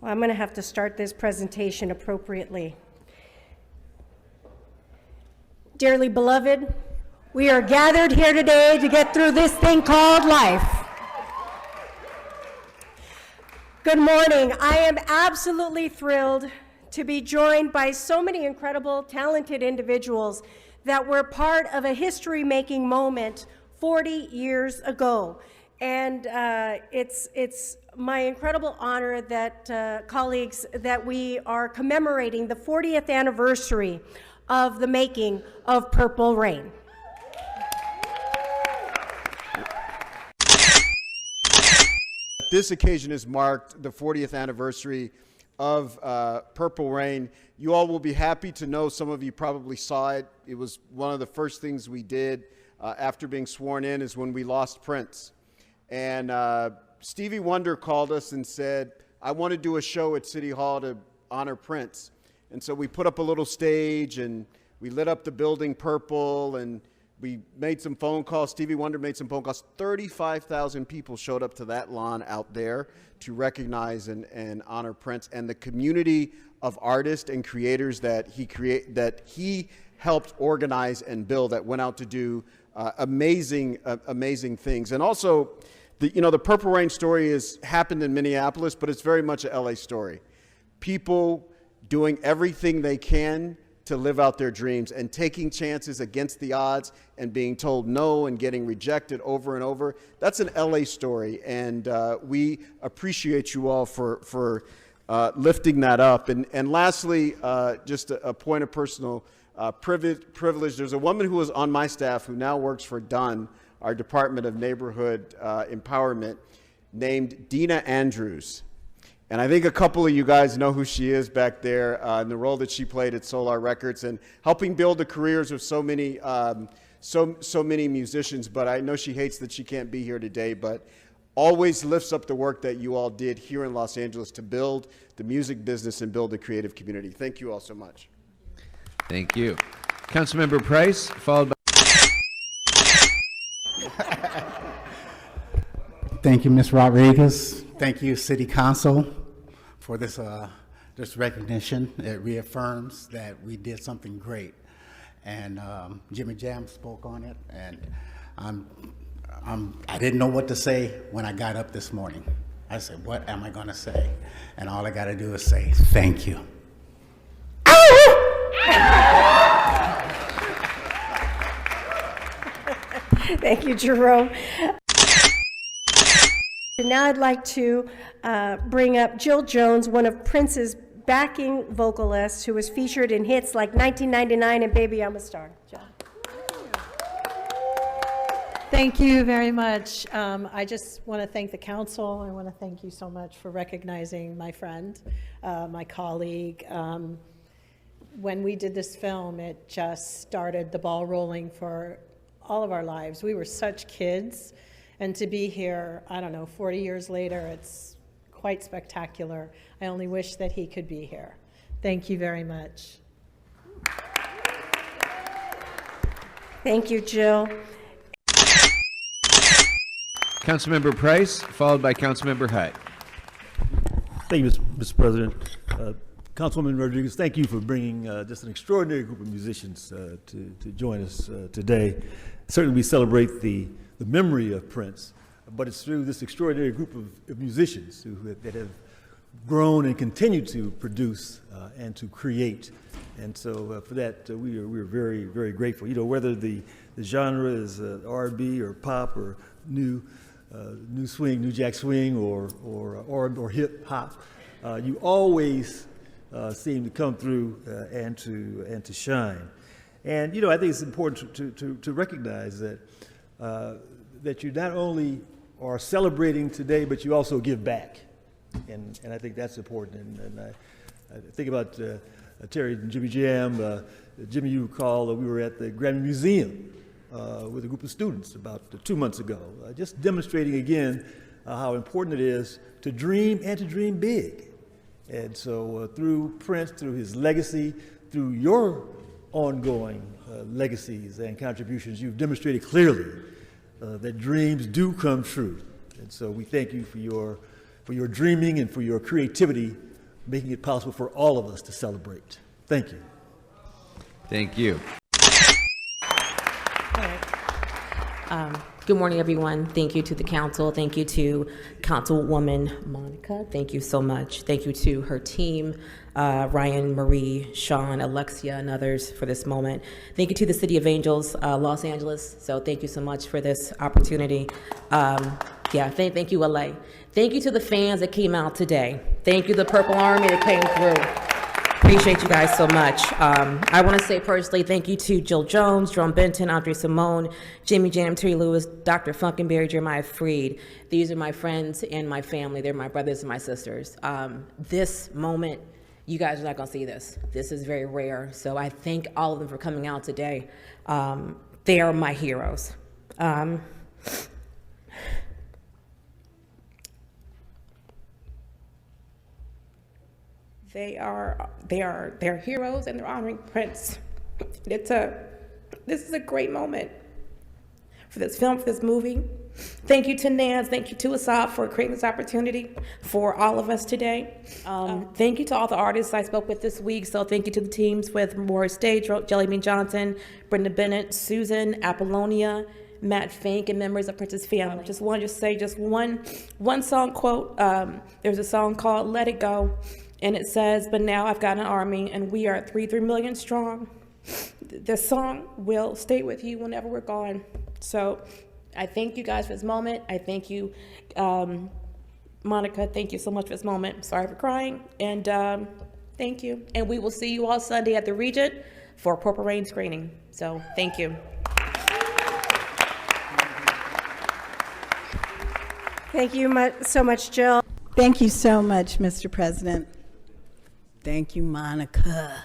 I'm going to have to start this presentation appropriately. Dearly beloved, we are gathered here today to get through this thing called life. Good morning. I am absolutely thrilled to be joined by so many incredible, talented individuals that were part of a history-making moment 40 years ago. And it's my incredible honor that, colleagues, that we are commemorating the 40th anniversary of the making of Purple Rain. This occasion has marked the 40th anniversary of Purple Rain. You all will be happy to know, some of you probably saw it. It was one of the first things we did after being sworn in is when we lost Prince. And Stevie Wonder called us and said, I want to do a show at City Hall to honor Prince. And so we put up a little stage and we lit up the building purple and we made some phone calls. Stevie Wonder made some phone calls. 35,000 people showed up to that lawn out there to recognize and honor Prince, and the community of artists and creators that he helped organize and build that went out to do amazing things. And also, the Purple Rain story has happened in Minneapolis, but it's very much a LA story. People doing everything they can to live out their dreams and taking chances against the odds and being told no and getting rejected over and over. That's an LA story, and we appreciate you all for lifting that up. And lastly, just a point of personal privilege. There's a woman who was on my staff who now works for DUN, our Department of Neighborhood Empowerment, named Dina Andrews. And I think a couple of you guys know who she is back there in the role that she played at Solar Records and helping build the careers of so many musicians. But I know she hates that she can't be here today, but always lifts up the work that you all did here in Los Angeles to build the music business and build the creative community. Thank you all so much. Thank you. Councilmember Price, followed by... Thank you, Ms. Rodriguez. Thank you, City Council, for this recognition. It reaffirms that we did something great. And Jimmy Jam spoke on it, and I didn't know what to say when I got up this morning. I said, what am I gonna say? And all I gotta do is say, thank you. Thank you, Jerome. And now I'd like to bring up Jill Jones, one of Prince's backing vocalists, who was featured in hits like 1999 and Baby I'm a Star. Jill. Thank you very much. I just want to thank the council. I want to thank you so much for recognizing my friend, my colleague. When we did this film, it just started the ball rolling for all of our lives. We were such kids. And to be here, I don't know, 40 years later, it's quite spectacular. I only wish that he could be here. Thank you very much. Thank you, Jill. Councilmember Price, followed by Councilmember Hutt. Thank you, Mr. President. Councilwoman Rodriguez, thank you for bringing just an extraordinary group of musicians to join us today. Certainly we celebrate the the memory of Prince, but it's through this extraordinary group of musicians that have grown and continue to produce and to create. And so for that, we are very, very grateful. You know, whether the genre is R&B or pop or new swing, new jack swing, or hip hop, you always seem to come through and to shine. And you know, I think it's important to recognize that that you not only are celebrating today, but you also give back, and I think that's important. And I think about Terry and Jimmy Jam. Jimmy, you recall we were at the Grammy Museum with a group of students about 2 months ago, just demonstrating again how important it is to dream and to dream big. And so through Prince, through his legacy, through your ongoing legacies and contributions, you've demonstrated clearly that dreams do come true. And so we thank you for your dreaming and for your creativity, making it possible for all of us to celebrate. Thank you. Thank you. Good morning, everyone. Thank you to the council. Thank you to Councilwoman Monica. Thank you so much. Thank you to her team, Ryan, Marie, Sean, Alexia, and others for this moment. Thank you to the City of Angels, Los Angeles. So thank you so much for this opportunity. Thank you, LA. Thank you to the fans that came out today. Thank you to the Purple Army that came through. Appreciate you guys so much. I want to say personally thank you to Jill Jones, Jerome Benton, Cymone, Jimmy Jam, Terry Lewis, Dr. Funkenberry, Jeremiah Freed. These are my friends and my family. They're my brothers and my sisters. This moment, you guys are not going to see this. This is very rare. So I thank all of them for coming out today. They are my heroes. They're heroes and they're honoring Prince. This is a great moment for this film, for this movie. Thank you to Nance, thank you to Asad for creating this opportunity for all of us today. Thank you to all the artists I spoke with this week. So thank you to the teams with Morris Day, Jellybean Johnson, Brenda Bennett, Susan, Apollonia, Matt Fink, and members of Prince's family. Just wanted to say just one song quote. There's a song called Let It Go. And it says, but now I've got an army and we are 3 million strong. The song will stay with you whenever we're gone. So I thank you guys for this moment. I thank you, Monica, thank you so much for this moment. Sorry for crying. And thank you. And we will see you all Sunday at the Regent for Purple Rain screening. So thank you. Thank you so much, Jill. Thank you so much, Mr. President. Thank you, Monica.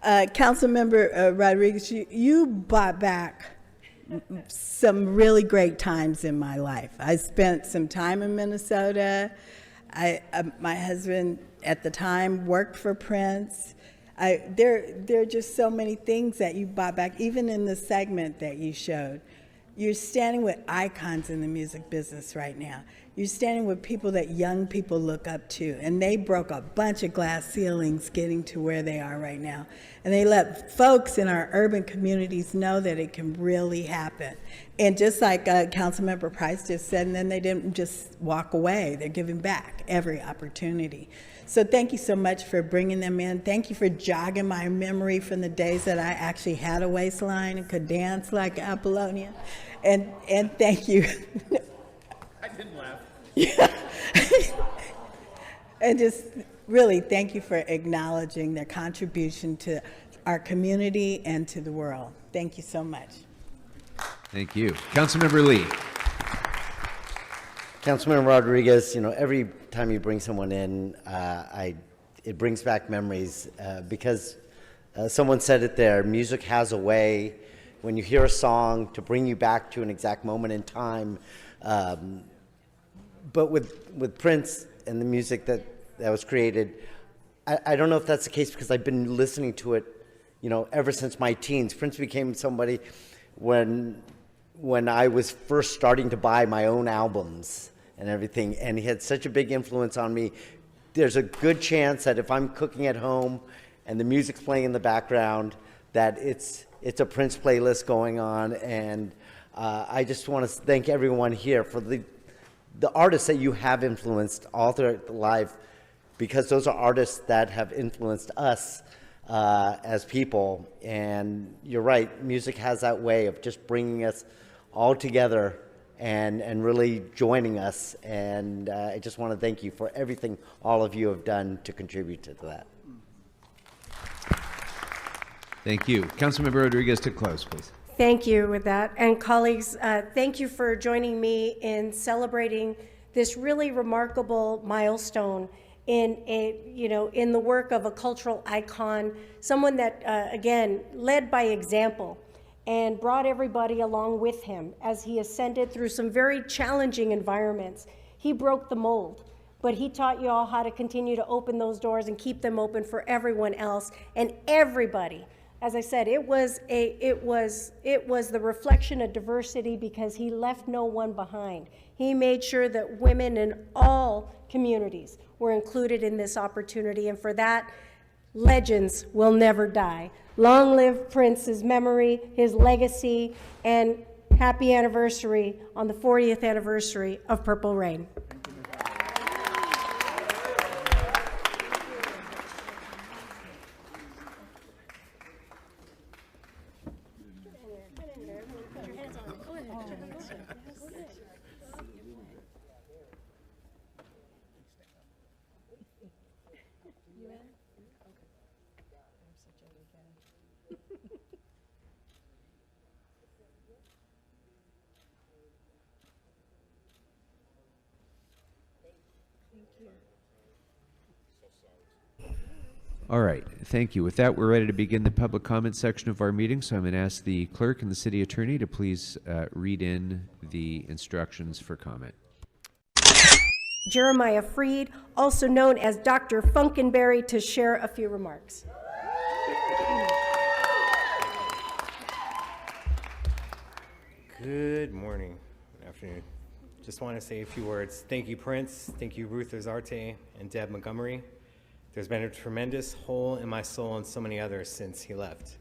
Councilmember Rodriguez, you brought back some really great times in my life. I spent some time in Minnesota. My husband at the time worked for Prince. There are just so many things that you brought back, even in the segment that you showed. You're standing with icons in the music business right now. You're standing with people that young people look up to, and they broke a bunch of glass ceilings getting to where they are right now. And they let folks in our urban communities know that it can really happen. And just like Councilmember Price just said, and then they didn't just walk away. They're giving back every opportunity. So thank you so much for bringing them in. Thank you for jogging my memory from the days that I actually had a waistline and could dance like Apollonia. And thank you. I didn't laugh. Yeah. And just really thank you for acknowledging their contribution to our community and to the world. Thank you so much. Thank you. Councilmember Lee. Councilmember Rodriguez, you know, every time you bring someone in, it brings back memories because someone said it there, music has a way, when you hear a song, to bring you back to an exact moment in time. But with Prince and the music that was created, I don't know if that's the case because I've been listening to it, you know, ever since my teens. Prince became somebody when I was first starting to buy my own albums and everything, and he had such a big influence on me. There's a good chance that if I'm cooking at home and the music's playing in the background, that it's a Prince playlist going on, and I just want to thank everyone here for the artists that you have influenced all throughout the life, because those are artists that have influenced us as people. And you're right, music has that way of just bringing us all together and really joining us. And I just want to thank you for everything all of you have done to contribute to that. Thank you. Councilmember Rodriguez to close, please. Thank you with that. And colleagues, thank you for joining me in celebrating this really remarkable milestone in in the work of a cultural icon, someone that, again, led by example and brought everybody along with him as he ascended through some very challenging environments. He broke the mold, but he taught you all how to continue to open those doors and keep them open for everyone else and everybody. As I said, it was the reflection of diversity because he left no one behind. He made sure that women in all communities were included in this opportunity, and for that, legends will never die. Long live Prince's memory, his legacy, and happy anniversary on the 40th anniversary of Purple Rain. All right, thank you. With that, we're ready to begin the public comment section of our meeting, so I'm going to ask the clerk and the city attorney to please read in the instructions for comment. Jeremiah Freed, also known as Dr. Funkenberry, to share a few remarks. Good morning, good afternoon. Just want to say a few words. Thank you, Prince. Thank you, Ruth Arte and Deb Montgomery. There's been a tremendous hole in my soul and so many others since he left.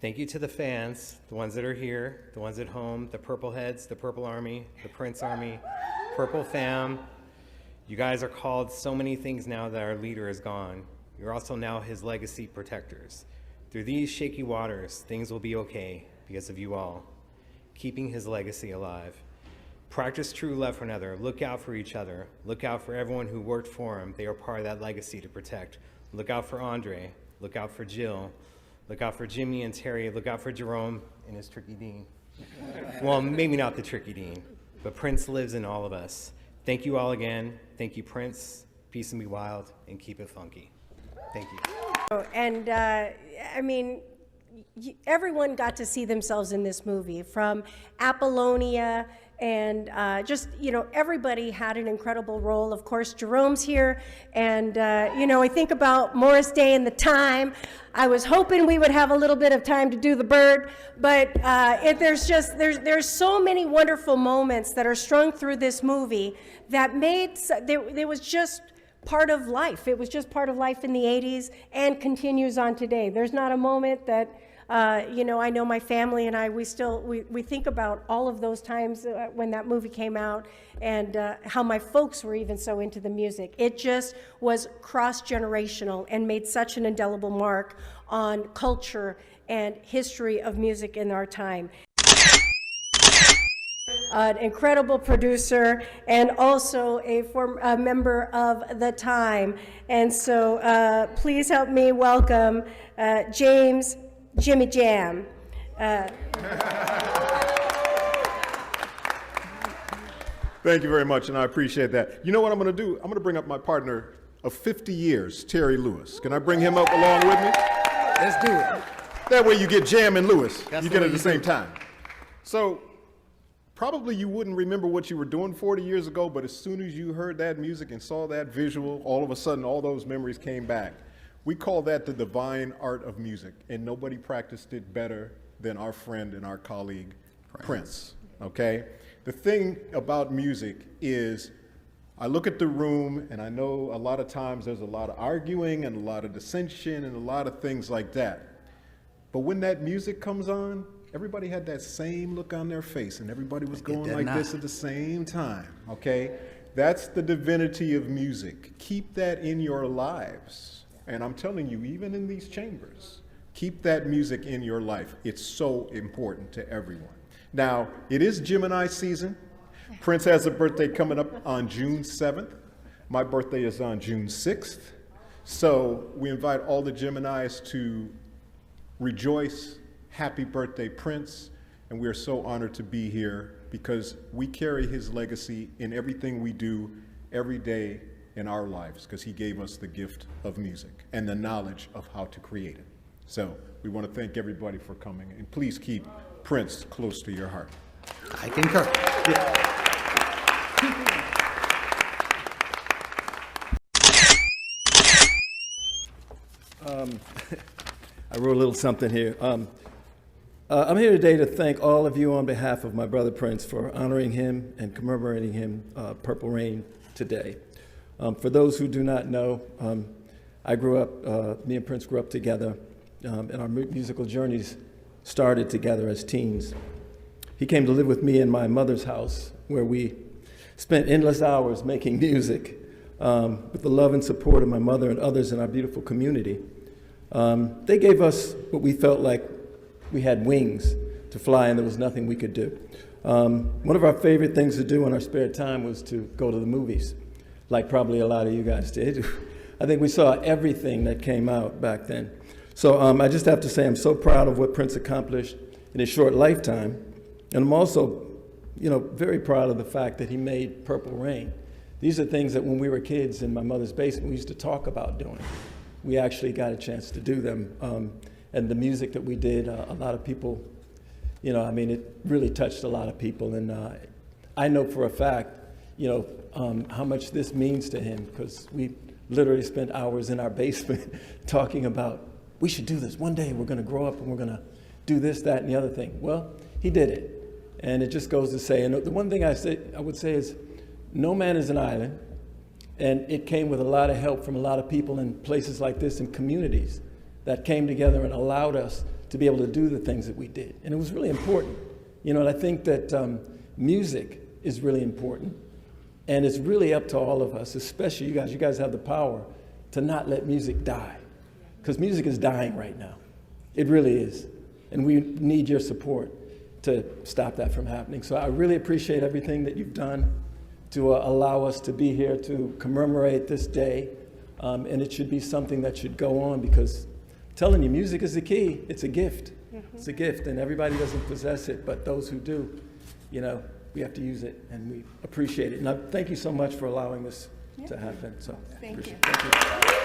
Thank you to the fans, the ones that are here, the ones at home, the Purple Heads, the Purple Army, the Prince Army, Purple Fam. You guys are called so many things now that our leader is gone. You're also now his legacy protectors. Through these shaky waters, things will be okay because of you all, keeping his legacy alive. Practice true love for another. Look out for each other. Look out for everyone who worked for him. They are part of that legacy to protect. Look out for Andre. Look out for Jill. Look out for Jimmy and Terry. Look out for Jerome and his Tricky Dean. Well, maybe not the Tricky Dean, but Prince lives in all of us. Thank you all again. Thank you, Prince. Peace and be wild, and keep it funky. Thank you. And I mean, everyone got to see themselves in this movie, from Apollonia, and just, everybody had an incredible role. Of course, Jerome's here, and, I think about Morris Day and the Time. I was hoping we would have a little bit of time to do the bird, but there's so many wonderful moments that are strung through this movie that there was just part of life. It was just part of life in the 80s and continues on today. There's not a moment that I know my family and I, we think about all of those times when that movie came out, and how my folks were even so into the music. It just was cross-generational and made such an indelible mark on culture and history of music in our time. An incredible producer and also a member of the time. And so please help me welcome James Jimmy Jam. Thank you very much, and I appreciate that. You know what I'm going to do? I'm going to bring up my partner of 50 years, Terry Lewis. Can I bring him up along with me? Let's do it. That way you get Jam and Lewis. That's you the get way it at the you same do it. time. So probably you wouldn't remember what you were doing 40 years ago, but as soon as you heard that music and saw that visual, all of a sudden all those memories came back. We call that the divine art of music, and nobody practiced it better than our friend and our colleague, Prince, okay? The thing about music is, I look at the room and I know a lot of times there's a lot of arguing and a lot of dissension and a lot of things like that. But when that music comes on, everybody had that same look on their face, and everybody was going did like not. this at the same time, okay? That's the divinity of music. Keep that in your lives. And I'm telling you, even in these chambers, keep that music in your life. It's so important to everyone. Now, it is Gemini season. Prince has a birthday coming up on June 7th. My birthday is on June 6th. So we invite all the Geminis to rejoice. Happy birthday, Prince. And we are so honored to be here because we carry his legacy in everything we do every day in our lives, because he gave us the gift of music and the knowledge of how to create it. So we want to thank everybody for coming, and please keep Prince close to your heart. I concur. I wrote a little something here. I'm here today to thank all of you on behalf of my brother Prince for honoring him and commemorating him, Purple Rain, today. For those who do not know, I grew up, me and Prince grew up together, and our musical journeys started together as teens. He came to live with me in my mother's house, where we spent endless hours making music with the love and support of my mother and others in our beautiful community. They gave us what we felt like we had wings to fly, and there was nothing we could do. One of our favorite things to do in our spare time was to go to the movies, like probably a lot of you guys did. I think we saw everything that came out back then. So I just have to say I'm so proud of what Prince accomplished in his short lifetime. And I'm also, very proud of the fact that he made Purple Rain. These are things that when we were kids in my mother's basement, we used to talk about doing. We actually got a chance to do them. And the music that we did, a lot of people, it really touched a lot of people. And I know for a fact, how much this means to him, because we literally spent hours in our basement talking about, we should do this. One day we're going to grow up and we're going to do this, that, and the other thing. Well, he did it. And it just goes to say, and the one thing I would say is, no man is an island. And it came with a lot of help from a lot of people in places like this and communities that came together and allowed us to be able to do the things that we did. And it was really important. And I think that music is really important. And it's really up to all of us, especially you guys. You guys have the power to not let music die, because music is dying right now. It really is. And we need your support to stop that from happening. So I really appreciate everything that you've done to allow us to be here to commemorate this day. And it should be something that should go on, because I'm telling you, music is the key. It's a gift. Mm-hmm. It's a gift, and everybody doesn't possess it, but those who do, we have to use it, and we appreciate it. And I thank you so much for allowing this to happen. So Thank you. Thank you.